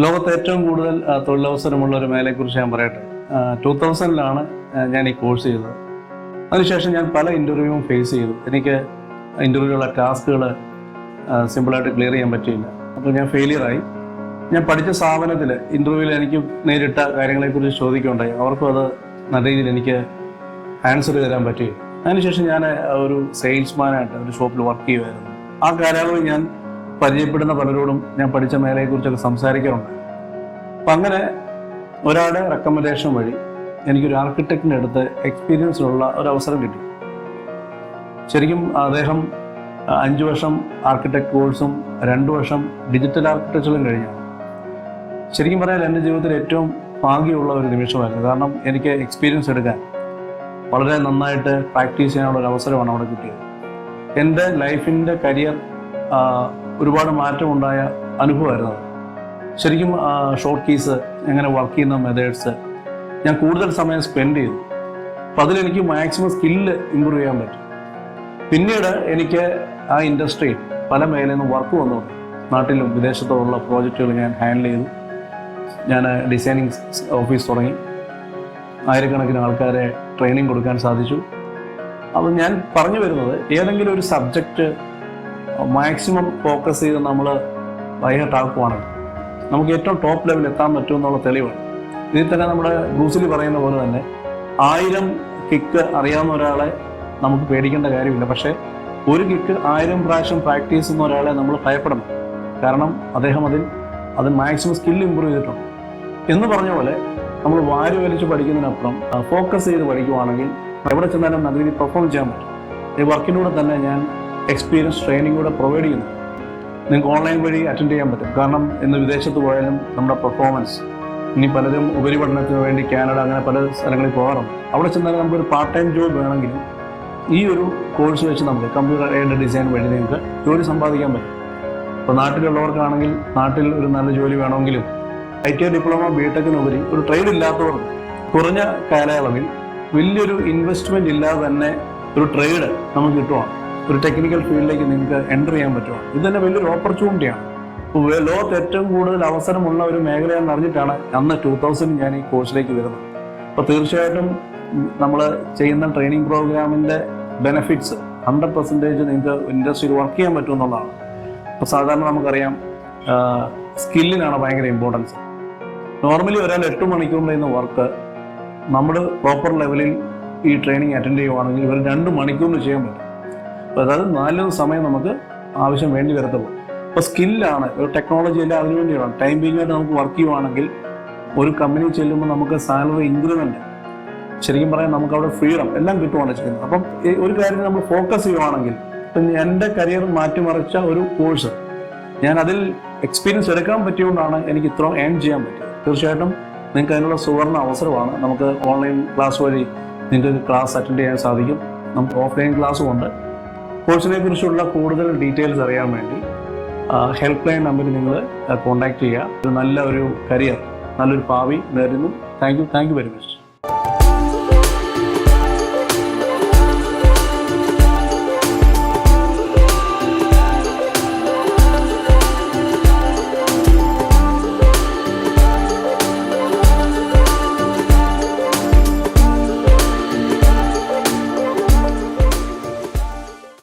ലോകത്ത് ഏറ്റവും കൂടുതൽ തൊഴിലവസരമുള്ള ഒരു മേഖലയെക്കുറിച്ച് ഞാൻ പറയട്ടെ. 2000-ലാണ് ഞാൻ ഈ കോഴ്സ് ചെയ്തത്. അതിനുശേഷം ഞാൻ പല ഇൻ്റർവ്യൂവും ഫേസ് ചെയ്തു. എനിക്ക് ഇൻ്റർവ്യൂള്ള ടാസ്കുകൾ സിമ്പിളായിട്ട് ക്ലിയർ ചെയ്യാൻ പറ്റിയില്ല. അപ്പോൾ ഞാൻ ഫെയിലിയറായി. ഞാൻ പഠിച്ച സ്ഥാപനത്തിൽ ഇൻ്റർവ്യൂവിൽ എനിക്ക് നേരിട്ട കാര്യങ്ങളെക്കുറിച്ച് ചോദിക്കുകയുണ്ടായി. അവർക്കും അത് നല്ല രീതിയിൽ എനിക്ക് ആൻസർ തരാൻ പറ്റിയില്ല. അതിനുശേഷം ഞാൻ ഒരു സെയിൽസ്മാനായിട്ട് ഒരു ഷോപ്പിൽ വർക്ക് ചെയ്യുമായിരുന്നു. ആ കാലയളവിൽ ഞാൻ പരിചയപ്പെടുന്ന പലരോടും ഞാൻ പഠിച്ച മേഖലയെക്കുറിച്ചൊക്കെ സംസാരിക്കാറുണ്ട്. അപ്പം അങ്ങനെ ഒരാളുടെ റെക്കമെൻഡേഷൻ വഴി എനിക്കൊരു ആർക്കിടെക്റ്റിൻ്റെ അടുത്ത് എക്സ്പീരിയൻസിലുള്ള ഒരു അവസരം കിട്ടി. ശരിക്കും അദ്ദേഹം 5 വർഷം ആർക്കിടെക്ട് കോഴ്സും 2 വർഷം ഡിജിറ്റൽ ആർക്കിടെക്ചറും കഴിഞ്ഞാണ്. ശരിക്കും പറഞ്ഞാൽ എൻ്റെ ജീവിതത്തിൽ ഏറ്റവും ഭാഗ്യമുള്ള ഒരു നിമിഷമായിരുന്നു. കാരണം എനിക്ക് എക്സ്പീരിയൻസ് എടുക്കാൻ വളരെ നന്നായിട്ട് പ്രാക്ടീസ് ചെയ്യാനുള്ള ഒരു അവസരമാണ് അവിടെ കിട്ടിയത്. എൻ്റെ ലൈഫിൻ്റെ കരിയർ ഒരുപാട് മാറ്റമുണ്ടായ അനുഭവമായിരുന്നു അത്. ശരിക്കും ഷോർട്ട് കീസ്, എങ്ങനെ വർക്ക് ചെയ്യുന്ന മെത്തേഡ്സ് ഞാൻ കൂടുതൽ സമയം സ്പെൻഡ് ചെയ്തു. അപ്പം അതിലെനിക്ക് മാക്സിമം സ്കില്ല് ഇമ്പ്രൂവ് ചെയ്യാൻ പറ്റും. പിന്നീട് എനിക്ക് ആ ഇൻഡസ്ട്രിയിൽ പല മേഖലയിൽ നിന്നും വർക്ക് വന്നു. നാട്ടിലും വിദേശത്തുള്ള പ്രോജക്റ്റുകൾ ഞാൻ ഹാൻഡിൽ ചെയ്തു. ഞാൻ ഡിസൈനിങ് ഓഫീസ് തുടങ്ങി. ആയിരക്കണക്കിന് ആൾക്കാരെ ട്രെയിനിങ് കൊടുക്കാൻ സാധിച്ചു. അപ്പോൾ ഞാൻ പറഞ്ഞു വരുന്നത്, ഏതെങ്കിലും ഒരു സബ്ജക്റ്റ് മാക്സിമം ഫോക്കസ് ചെയ്ത് നമ്മൾ വൈകിട്ടാക്കുവാണെങ്കിൽ നമുക്ക് ഏറ്റവും ടോപ്പ് ലെവലിൽ എത്താൻ പറ്റുമെന്നുള്ള തെളിവാണ്. ഇതിൽ തന്നെ നമ്മുടെ ബ്രൂസിലി പറയുന്ന പോലെ തന്നെ 1000 കിക്ക് അറിയാവുന്ന ഒരാളെ നമുക്ക് പേടിക്കേണ്ട കാര്യമില്ല. പക്ഷേ ഒരു കിക്ക് 1000 പ്രാവശ്യം പ്രാക്ടീസ് ചെയ്യുന്ന ഒരാളെ നമ്മൾ ഭയപ്പെടണം. കാരണം അദ്ദേഹം അത് മാക്സിമം സ്കില്ല് ഇമ്പ്രൂവ് ചെയ്തിട്ടുണ്ട്. എന്ന് പറഞ്ഞ പോലെ നമ്മൾ വാരി വലിച്ച് പഠിക്കുന്നതിനപ്പുറം ഫോക്കസ് ചെയ്ത് പഠിക്കുവാണെങ്കിൽ എവിടെ ചെന്നാലും നല്ല രീതിയിൽ പെർഫോം ചെയ്യാൻ പറ്റും. ഈ വർക്കിലൂടെ തന്നെ ഞാൻ എക്സ്പീരിയൻസ് ട്രെയിനിങ് കൂടെ പ്രൊവൈഡ് ചെയ്യുന്നു. നിങ്ങൾക്ക് ഓൺലൈൻ വഴി അറ്റൻഡ് ചെയ്യാൻ പറ്റും. കാരണം ഇന്ന് വിദേശത്ത് പോയാലും നമ്മുടെ പെർഫോമൻസ്, ഇനി പലരും ഉപരിപഠനത്തിന് വേണ്ടി കാനഡ അങ്ങനെ പല സ്ഥലങ്ങളിൽ പോകാറുണ്ട്. അവിടെ ചെന്നാലും നമുക്കൊരു പാർട്ട് ടൈം ജോബ് വേണമെങ്കിലും ഈ ഒരു കോഴ്സ് വെച്ച് നമുക്ക് കമ്പ്യൂട്ടർ എയ്ഡഡ് ഡിസൈൻ വഴി നിങ്ങൾക്ക് ജോലി സമ്പാദിക്കാൻ പറ്റും. ഇപ്പോൾ നാട്ടിലുള്ളവർക്കാണെങ്കിൽ നാട്ടിൽ ഒരു നല്ല ജോലി വേണമെങ്കിലും ITI ഡിപ്ലോമ ബിടെക്കിനുപരി ഒരു ട്രേഡ് ഇല്ലാത്തവർക്ക് കുറഞ്ഞ കാലയളവിൽ വലിയൊരു ഇൻവെസ്റ്റ്മെൻറ്റ് ഇല്ലാതെ തന്നെ ഒരു ട്രേഡ് നമുക്ക് കിട്ടുവാണ്. ഒരു ടെക്നിക്കൽ ഫീൽഡിലേക്ക് നിങ്ങൾക്ക് എൻ്റർ ചെയ്യാൻ പറ്റുവാണ്. ഇത് തന്നെ വലിയൊരു ഓപ്പർച്യൂണിറ്റിയാണ്. ഇപ്പോൾ ലോകത്ത് ഏറ്റവും കൂടുതൽ അവസരമുള്ള ഒരു മേഖലയാണെന്ന് അറിഞ്ഞിട്ടാണ് അന്ന് 2000 ഞാൻ ഈ കോഴ്സിലേക്ക് വരുന്നത്. അപ്പോൾ തീർച്ചയായിട്ടും നമ്മൾ ചെയ്യുന്ന ട്രെയിനിങ് പ്രോഗ്രാമിൻ്റെ ബെനിഫിറ്റ്സ് 100% നിങ്ങൾക്ക് ഇൻഡസ്ട്രിയിൽ വർക്ക് ചെയ്യാൻ പറ്റുമെന്നുള്ളതാണ്. അപ്പോൾ സാധാരണ നമുക്കറിയാം സ്കില്ലിനാണ് ഭയങ്കര ഇമ്പോർട്ടൻസ്. നോർമലി ഒരാൾ 8 മണിക്കൂറിൽ ചെയ്യുന്ന വർക്ക് നമ്മൾ പ്രോപ്പർ ലെവലിൽ ഈ ട്രെയിനിങ് അറ്റൻഡ് ചെയ്യുവാണെങ്കിൽ ഒരു 2 മണിക്കൂറിൽ ചെയ്യാൻ പറ്റും. അപ്പോൾ അതായത് 4 സമയം നമുക്ക് ആവശ്യം വേണ്ടി വരത്തുള്ളൂ. അപ്പോൾ സ്കില്ലാണ്, ഒരു ടെക്നോളജി എല്ലാം അതിനു വേണ്ടിയാണ്. ടൈം ബീങ്ങായിട്ട് നമുക്ക് വർക്ക് ചെയ്യുവാണെങ്കിൽ ഒരു കമ്പനി ചെല്ലുമ്പോൾ നമുക്ക് സാലറി ഇൻക്രിമെൻറ്റ്, ശരിക്കും പറയാൻ നമുക്ക് അവിടെ ഫ്രീഡം എല്ലാം കിട്ടുവാണ് ചെയ്യുന്നത്. അപ്പം ഒരു കാര്യത്തിൽ നമ്മൾ ഫോക്കസ് ചെയ്യുവാണെങ്കിൽ, ഇപ്പം എൻ്റെ കരിയർ മാറ്റിമറിച്ച ഒരു കോഴ്സ് ഞാൻ അതിൽ എക്സ്പീരിയൻസ് എടുക്കാൻ പറ്റിയതുകൊണ്ടാണ് എനിക്ക് ഇത്ര ഏൺ ചെയ്യാൻ പറ്റിയത്. തീർച്ചയായിട്ടും നിങ്ങൾക്ക് അതിനുള്ള സുവർണ്ണ അവസരമാണ്. നമുക്ക് ഓൺലൈൻ ക്ലാസ് വഴി നിങ്ങൾക്ക് ക്ലാസ് അറ്റൻഡ് ചെയ്യാൻ സാധിക്കും. നമുക്ക് ഓഫ്ലൈൻ ക്ലാസ്സും ഉണ്ട്. കോഴ്സിനെ കുറിച്ചുള്ള കൂടുതൽ ഡീറ്റെയിൽസ് അറിയാൻ വേണ്ടി ഹെൽപ്പ് ലൈൻ നമ്പറിൽ നിങ്ങൾ കോൺടാക്ട് ചെയ്യുക. ഒരു നല്ലൊരു കരിയർ, നല്ലൊരു ഭാവി നേരുന്നു. Thank you very much.